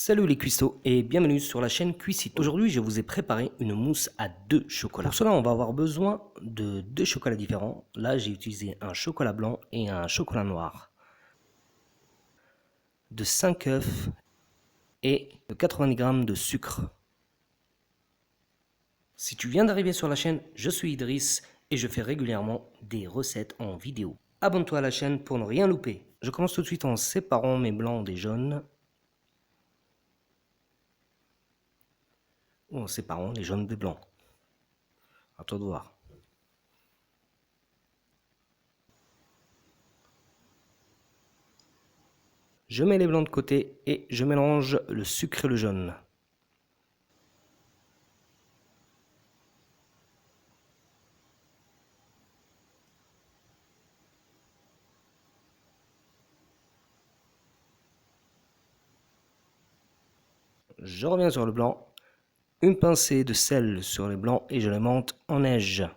Salut les cuistots et bienvenue sur la chaîne Cuisite. Aujourd'hui, je vous ai préparé une mousse à 2 chocolats. Pour cela, on va avoir besoin de 2 chocolats différents. Là, j'ai utilisé un chocolat blanc et un chocolat noir. De 5 œufs et de 90 g de sucre. Si tu viens d'arriver sur la chaîne, je suis Idriss et je fais régulièrement des recettes en vidéo. Abonne-toi à la chaîne pour ne rien louper. Je commence tout de suite en séparant mes blancs des jaunes. Ou en séparant les jaunes des blancs. À toi de voir. Je mets les blancs de côté et je mélange le sucre et le jaune. Je reviens sur le blanc, une pincée de sel sur les blancs et je les monte en neige.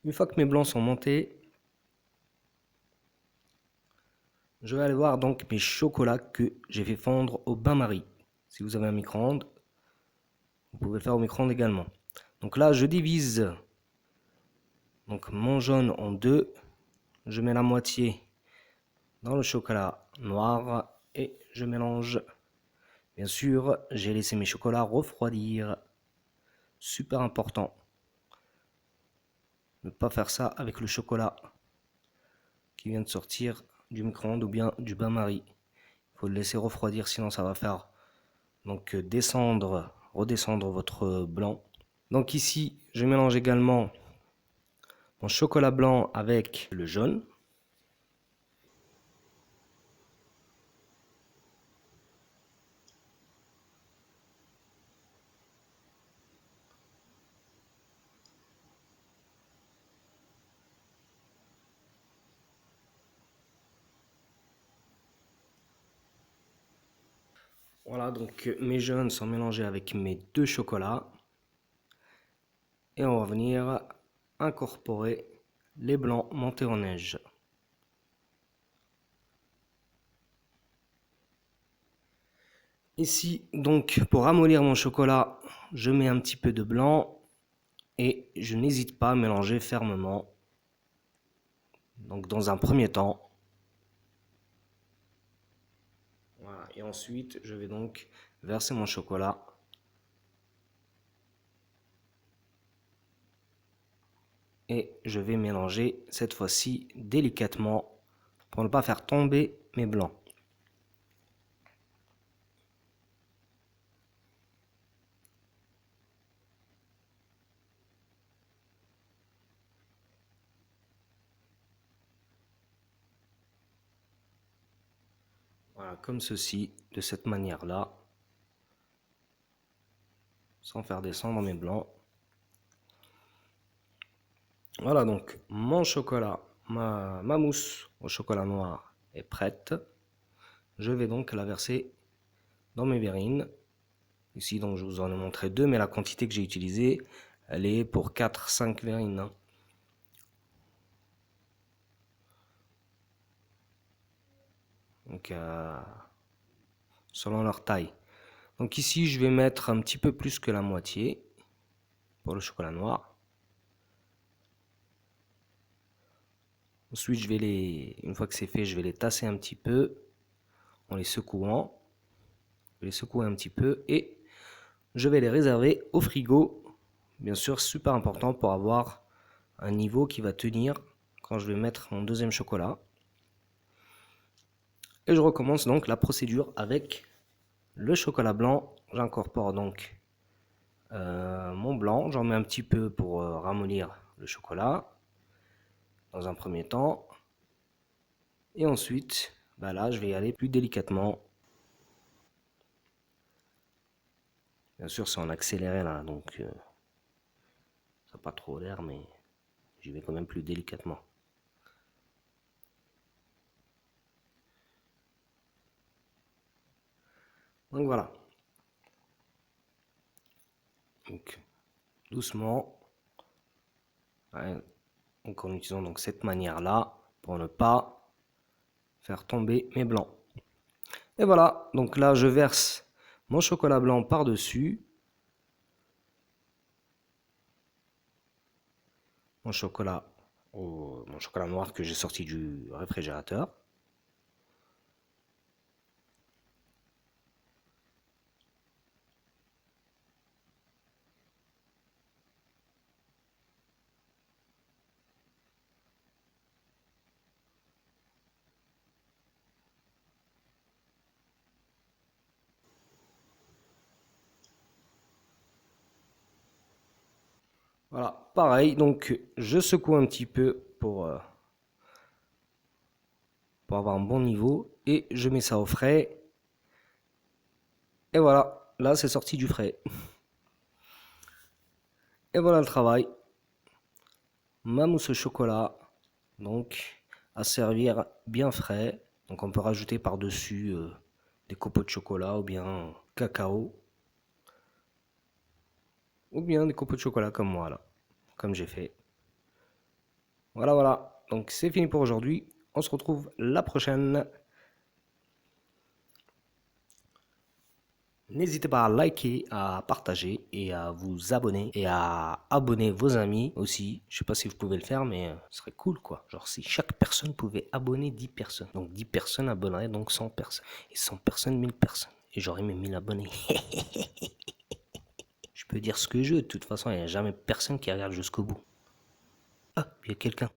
Une fois que mes blancs sont montés, je vais aller voir donc mes chocolats que j'ai fait fondre au bain-marie. Si vous avez un micro-ondes, vous pouvez le faire au micro-ondes également. Donc là, je divise donc mon jaune en deux. Je mets la moitié dans le chocolat noir et je mélange. Bien sûr, j'ai laissé mes chocolats refroidir. Super important. Ne pas faire ça avec le chocolat qui vient de sortir du micro-ondes ou bien du bain-marie. Il faut le laisser refroidir, sinon ça va faire donc redescendre votre blanc. Donc ici, je mélange également mon chocolat blanc avec le jaune. Voilà, donc mes jaunes sont mélangés avec mes deux chocolats. Et on va venir incorporer les blancs montés en neige. Ici, donc, pour ramollir mon chocolat, je mets un petit peu de blanc et je n'hésite pas à mélanger fermement. Donc, dans un premier temps. Voilà. Et ensuite, je vais donc verser mon chocolat. Et je vais mélanger cette fois-ci délicatement pour ne pas faire tomber mes blancs. Voilà, comme ceci, de cette manière-là, sans faire descendre mes blancs. Voilà, donc mon chocolat, ma mousse au chocolat noir est prête. Je vais donc la verser dans mes verrines. Ici, donc, je vous en ai montré deux, mais la quantité que j'ai utilisée, elle est pour 4-5 verrines, hein. Donc, selon leur taille. Donc ici, je vais mettre un petit peu plus que la moitié pour le chocolat noir. Ensuite, une fois que c'est fait, je vais les tasser un petit peu en les secouant. Je vais les secouer un petit peu et je vais les réserver au frigo. Bien sûr, super important pour avoir un niveau qui va tenir quand je vais mettre mon deuxième chocolat. Et je recommence donc la procédure avec le chocolat blanc. J'incorpore donc mon blanc. J'en mets un petit peu pour ramollir le chocolat dans un premier temps. Et ensuite, là, je vais y aller plus délicatement. Bien sûr, c'est en accéléré là, donc ça n'a pas trop l'air, mais j'y vais quand même plus délicatement. Donc voilà. Donc doucement. Ouais. Donc en utilisant donc cette manière-là pour ne pas faire tomber mes blancs. Et voilà, donc là je verse mon chocolat blanc par-dessus. Mon chocolat noir que j'ai sorti du réfrigérateur. Voilà, pareil, donc je secoue un petit peu pour avoir un bon niveau et je mets ça au frais. Et voilà, là c'est sorti du frais. Et voilà le travail. Ma mousse au chocolat, donc à servir bien frais. Donc on peut rajouter par-dessus des copeaux de chocolat ou bien cacao. Ou bien des copeaux de chocolat comme moi là, comme j'ai fait. Voilà, voilà. Donc c'est fini pour aujourd'hui. On se retrouve la prochaine. N'hésitez pas à liker, à partager et à vous abonner et à abonner vos amis aussi. Je sais pas si vous pouvez le faire, mais ce serait cool quoi. Genre si chaque personne pouvait abonner 10 personnes. Donc 10 personnes abonneraient donc 100 personnes. Et 100 personnes, 1000 personnes. Et j'aurais mes 1000 abonnés. Je peux dire ce que je veux. De toute façon, il n'y a jamais personne qui regarde jusqu'au bout. Ah, il y a quelqu'un.